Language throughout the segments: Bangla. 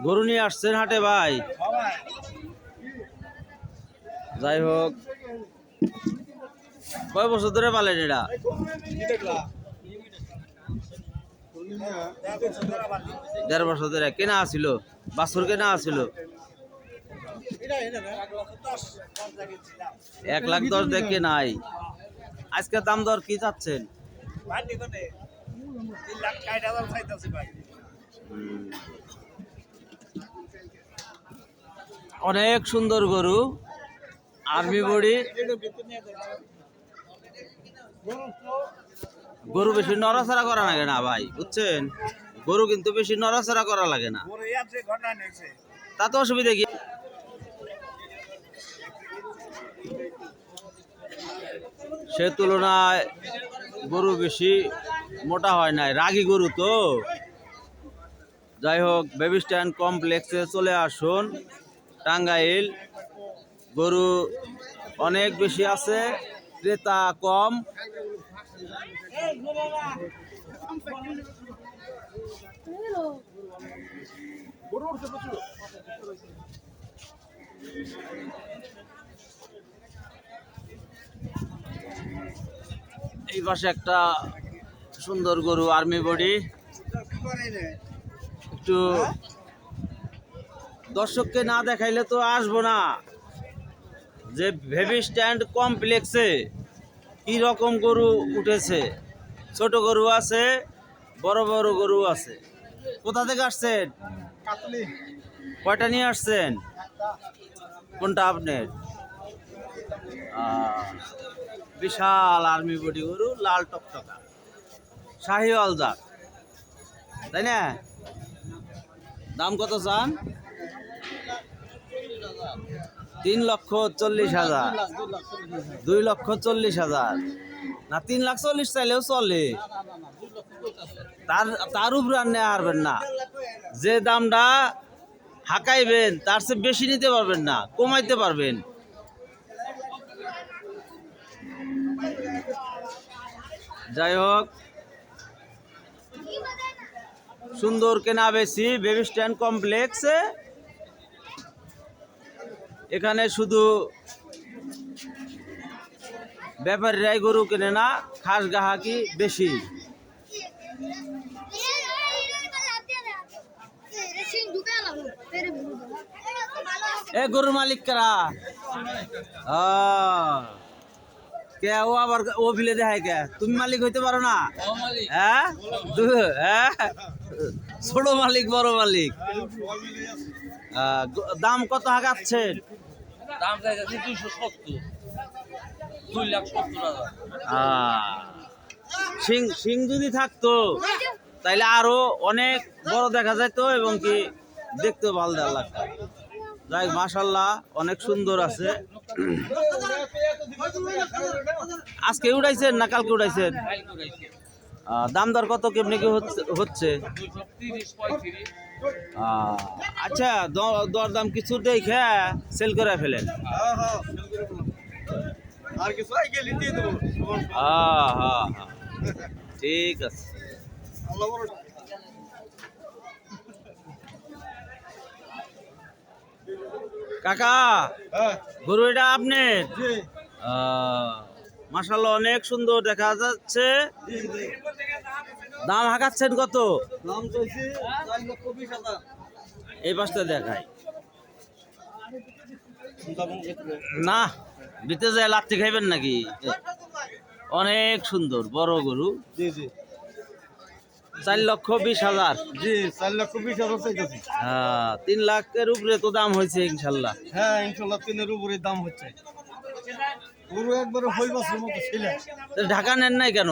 গরু নিয়ে আসছেন হাটে ভাই? যাই হোক, কয় বছর ধরে পালেন এটা? 1.5 বছর ধরে কেনা আছিল, বাছুর কেনা আছিল 1,10,000 দেখে নাই। আজকে দাম দর কি চাচ্ছেন? অনেক সুন্দর গরু, আর্মি বডি। গরু বেশি নড়াচড়া করা লাগে না ভাই, বুঝছেন? গরু কিন্তু বেশি নড়াচড়া করা লাগে না, তাতে অসুবিধা কি? সে তুলনায় গরু বেশি মোটা হয় নাই, রাগী গরু তো। যাই হোক, বেবি স্ট্যান্ড কমপ্লেক্সে চলে আসুন। টাঙ্গাইল গরু অনেক বেশি আছে, ক্রেতা কম। এই পাশে একটা সুন্দর গরু, আর্মি বডি। একটু দর্শককে না দেখাইলে তো আসবো না, যে বেবি স্ট্যান্ড কমপ্লেক্সে কি রকম গরু উঠেছে। ছোট গরু আছে, বড় বড় গরু আছে। কোথা থেকে আসছেন? কয়টা নিয়ে আসছেন? কোনটা আপনার? বিশাল আর্মি বডি গরু, লাল টকটকা, শাহিওয়াল জাত, তাই না? দাম কত চান? 3,40,000, 2,40,000 না? 3,40,000 চাইলেও চলে, তার উপরে আর নেওয়া পারবেন না। যে দামটা হাঁকাইবেন তার চেয়ে বেশি নিতে পারবেন না, কমাইতে পারবেন। যাই হোক, সুন্দর কেনা বেশি বেবি স্ট্যান্ড কমপ্লেক্সে। এখানে শুধু ব্যাপারীরাই গরু কেনে না, খাস গাহাকি বেশি। এ গরুর মালিক কারা? কে ও আবার ও ফিলে দেখায় কে? তুমি মালিক হইতে পারো না? হ্যাঁ, ছোট মালিক বড় মালিক। দাম কত হাঁকাচ্ছেন? দাম চাইছে 270, 2,70,000। সিং যদি থাকতো তাইলে আরো অনেক বড় দেখা যেত এবং কি দেখতেও ভালো লাগতো। যাই, মাশাআল্লাহ অনেক সুন্দর আছে। আজকে উঠাইছেন না কালকে উঠাইছেন? দাম দর কত কেমনি কি হচ্ছে? আচ্ছা, দরদাম কিছু দেখে সেল করে ফেলেন। ঠিক আছে। কাকা, গরু এটা আপনার? মাশাআল্লাহ অনেক সুন্দর দেখা যাচ্ছে। দাম হাঁকাচ্ছেন কত? এই পাশটা দেখাই না, দিতে যায় লাত্তি খাইবেন নাকি? অনেক সুন্দর বড় গরু। 4,20,000। জি, 4,20,000 চাইতেছি। 3 লাখের উপরে তো দাম হয়েছে ইনশাল্লাহ। হ্যাঁ, ইনশাল্লাহ 3-এর উপরে দাম হচ্ছে। গরু একবারে হইবাসের মতো ছিল। ঢাকা নেন নাই কেন?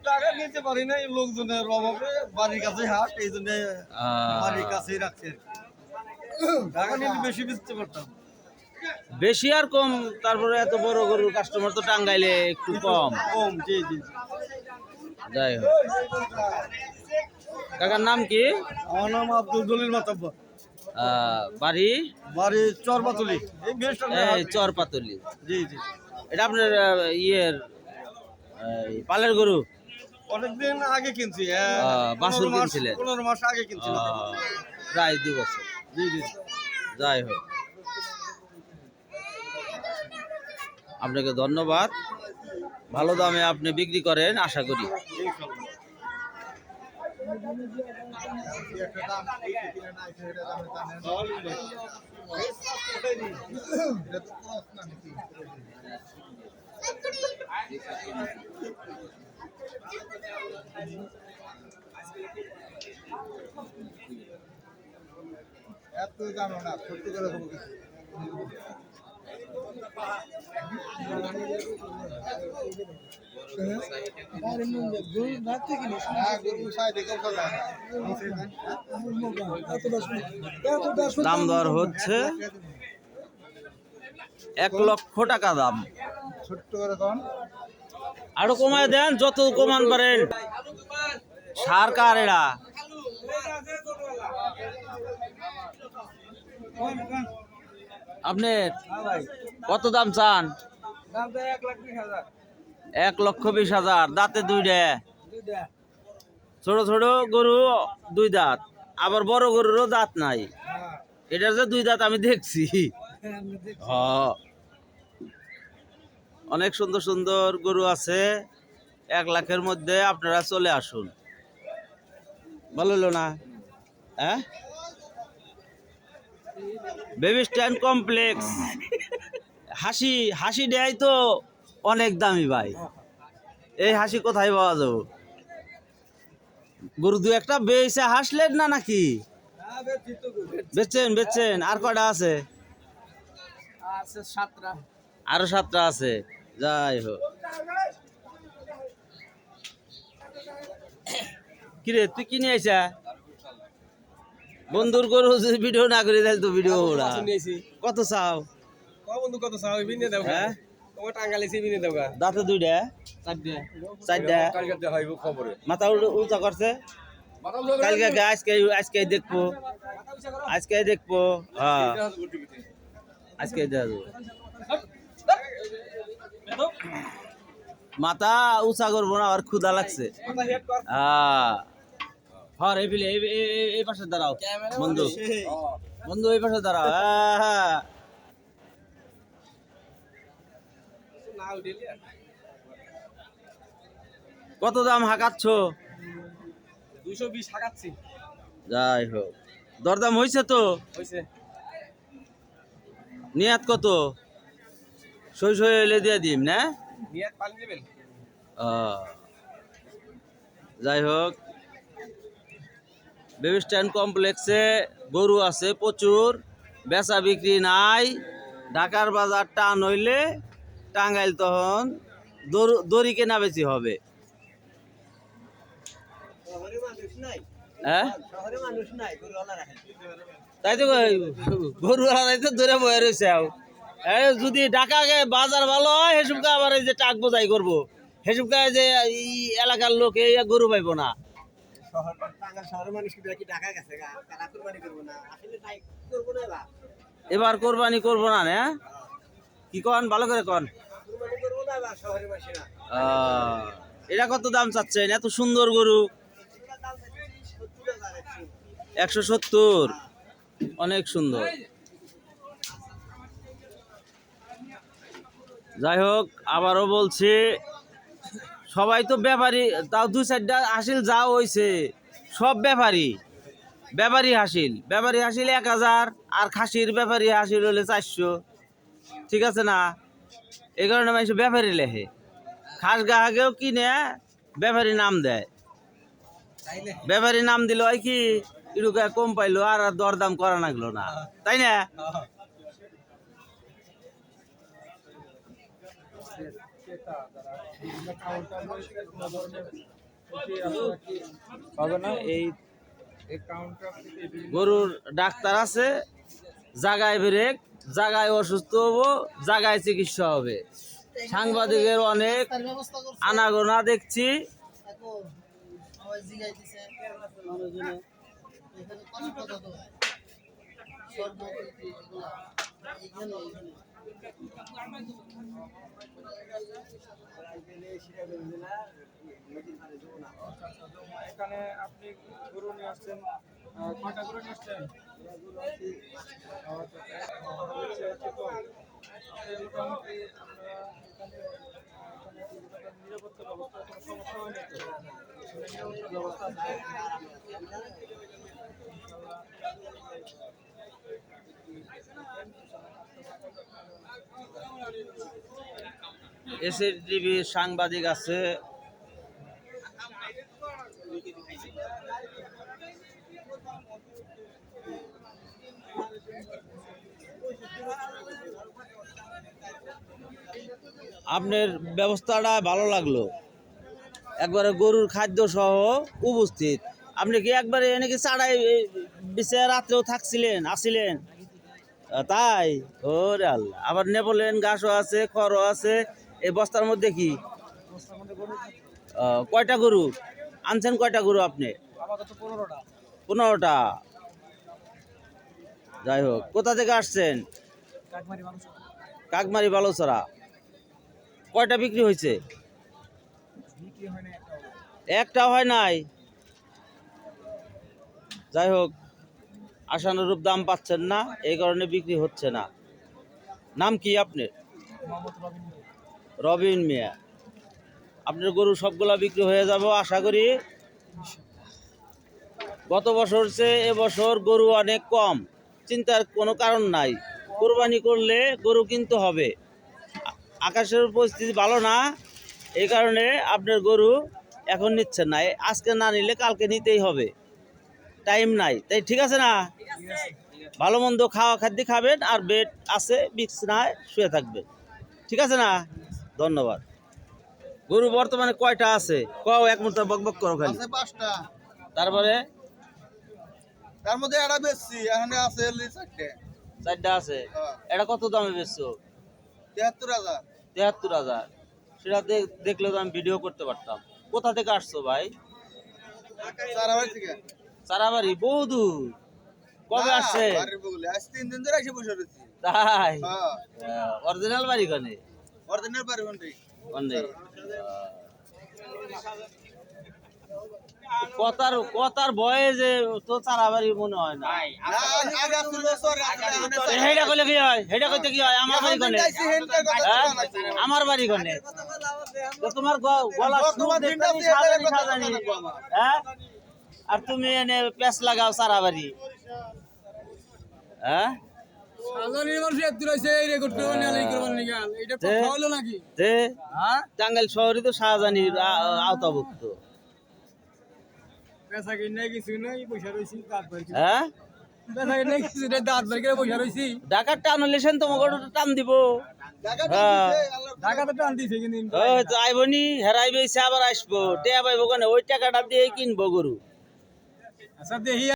টাকা নিতে পারি নাই, লোকজনের অভাবে। বাড়ির কাছে হাট, এই জন্য বাড়ির কাছেই রাখছি। টাকা নিলে বেশি বেচতে পারতাম। বেশি আর কম, তারপরে এত বড় গরুর কাস্টমার তো টাঙ্গাইলে একটু কম। জি জি। যাই হোক, কাকার নাম কি? আমার নাম আব্দুল জলিল মাতাব্বর। বাড়ি? বাড়ি চরপাতলি, এই চরপাতলি। জি জি। এটা আপনার ইয়ের পালের গরু? অনেকদিন আগে কিনছি বাছুর কিনছিলেন 15 মাস আগে কিনছিলাম। প্রায় 2 বছর। জি জি যাই হোক, আপনাকে ধন্যবাদ। ভালো দামে আপনি বিক্রি করেন আশা করি। এত জানো না সত্যি করে দাম দর হচ্ছে 1 লক্ষ টাকা দাম। ছোট্ট করে কম আরো কমায় দেন, যত কমান পারেন। সার কার এরা? আপনি কত দাম চান? 1,20,000। দাঁতে 2টা। ছোট ছোট গরু 2 দাঁত, আবার বড় গরুরও দাঁত নাই। এটার যে 2 দাঁত আমি দেখছি। অনেক সুন্দর সুন্দর গরু আছে। 1 লাখের মধ্যে আপনারা চলে আসুন। ভালো হলো না? হ্যাঁ, বেবি স্ট্যান্ড কমপ্লেক্স। হাসি দেয় তো অনেক দামি ভাই। এই হাসি কোথায় পাওয়া যাবে? গরু 2-1টা বেচে হাসলেন না নাকি? বেচছেন। আর কয়টা আছে? আরো 7টা আছে। যাই হোক, কিরে তুই কি নিয়ে আইছা? বন্ধুর গরু যদি ভিডিও না করে তাহলে তো ভিডিও ওরা কত চাও? কত চাও বিনে দাও হ্যাঁ, তোমার টাঙ্গালিছি বিনে দাও দাঁতে 2টা, 4টা। কালকে হইব খবরে মাথা উল্টা করছে। কালকে আজকে দেখবো। হ্যাঁ, আজকে দেখবো। মাথা উঁচা করবো না, আর ক্ষুধা লাগছে। হ্যাঁ, এই পাশে দাঁড়াও বন্ধু, এই পাশে দাঁড়াও। হ্যাঁ, কত দাম হাঁকাচ্ছ? 220 হাকাচ্ছি যাই হোক, দরদাম হয়েছে তো? হইছে নিয়াত কত? সই এলে দিয়ে দিম না? নিয়াত পানি দিবেন যাই হোক, বেবি স্ট্যান্ড কমপ্লেক্সে গরু আছে প্রচুর, বেচা বিক্রি নাই। ঢাকার বাজার টান হইলে টাঙ্গাইল তখন দড়ি কেনা বেশি হবে। হ্যাঁ, তাই তো গরুওয়ালা তো ধরে বয়ে রয়েছে। যদি ঢাকা বাজার ভালো হয় হেসুমকা আবার এই যে টাক বোঝাই করবো, হেসুমকা যে এই এলাকার লোক এই গরু পাইব না। এবার কোরবানি করবো না। না কি কন, ভালো করে কন। এটা কত দাম চাচ্ছেন? এত সুন্দর গরু 170। অনেক সুন্দর। যাই হোক, আবারও বলছি, সবাই তো ব্যাপারী, তাও 2-4টা হাসিল যা হয়েছে সব ব্যাপারী হাসিল 1000, আর খাসির ব্যাপারী হাসিল হলে 400। ঠিক আছে না? এই কারণে মানুষ ব্যাপারী লেখে। খাস গাহাকেও কিনে ব্যাপারী নাম দেয়। ব্যাপারী নাম দিল হয় কি একটু কম পাইলো, আর দরদাম করা লাগলো না, তাই না? গরুর ডাক্তার আছে, জাগায় ব্রেক, জাগায় অসুস্থ হবো, জাগায় চিকিৎসা হবে। সাংবাদিকের অনেক আনাগোনা দেখছি। এখানে আপনি গরু নিয়ে আসছেন, কয়টা গরু নিয়ে আসছেন? মোটামুটি নিরাপত্তা ব্যবস্থা কোনো সমস্যা হয়নি তো? নিরাপত্তা ব্যবস্থা আছে? এসএটিভি সাংবাদিক আছে। আপনার ব্যবস্থাটা ভালো লাগলো, একবারে গরুর খাদ্য সহ উপস্থিত। আপনি কি একবারে এনে কি চাড়াই বিছে রাত্রেও আসিলেন? তাই ওরে আল্লাহ, আবার নেপোলিয়ন ঘাসও আছে, খড়ও আছে। এই বস্তার মধ্যে কি কয়টা গরু আনছেন? কয়টা গরু আপনি? আপাতত 15টা। 15টা। যাই হোক, কোথা থেকে আসছেন? কাকমারি মানুষ কাকমারি বালুচরা। কয়টা বিক্রি হয়েছে? বিক্রি হয় না একটা। একটা হয় নাই। যাই হোক, আশানুরূপ দাম পাচ্ছেন না, এই কারণে বিক্রি হচ্ছে না। নাম কি আপনার? মোহাম্মদ রবিন। রবিন মিয়া। আপনার গরু সবগুলা বিক্রি হয়ে যাব আশা করি। গত বছর চেয়ে এবছর গরু অনেক কম, চিন্তার কোনো কারণ নাই। কোরবানি করলে গরু কিনতে হবে। আকাশের পরিস্থিতি ভালো না, এই কারণে আপনার গরু এখন নিচ্ছেন না। আজকে না নিলে কালকে নিতেই হবে, টাইম নাই। তাই ঠিক আছে না? ভালো মন্দ খাদ্য খাবেন, আর বেড আছে, বিছনায় শুয়ে থাকবেন। ঠিক আছে না? ধন্যবাদ। গরু বর্তমানে কয়টা আছে? কও, এক মুহূর্তে বকবক করো খালি। আছে 5টা, তারপরে তার মধ্যে একটা বেচছি, এখানে আছে 4টে। 4টা আছে। এটা কত দামে বেচছো? 73,000। 73,000। সেটা দেখলে তো আমি ভিডিও করতে পারতাম। কোথা থেকে আসছো ভাই? সারাবাড়ি থেকে। সারাবাড়ি? বহুদূর। কবে আসছে? বাড়ির বগলে আজ 3 দিন ধরে এসে বসে রয়েছি। তাই? হ্যাঁ, অরিজিনাল বাড়ি কোনে? অরিজিনাল বাড়ি কোনটাই? কোনে? কথার ভয়ে যে তো সারাবাড়ি মনে হয় না। না, আগে ছিল সরে আসলে হেডা কইলে কি হয়? হেডা কইতে কি হয়? আমার বাড়ি কোনে? হ্যাঁ? আমার বাড়ি কোনে? তো তোমার গলা সুর দেখতে সাজানি। হ্যাঁ? আর তুমি এনে পেঁচ লাগাও সারাবাড়ি। হ্যাঁ? টাঙ্গাইল শহরে তো শাহজাহানির আওতাভুক্ত। হ্যাঁ, ঢাকার টান হলে সেন তোমাকে টান দিব। আইবনি হেরাইবে, আবার আসবো, টেয়া পাইবো কেন? ওই টাকাটা দিয়ে কিনবো গরু।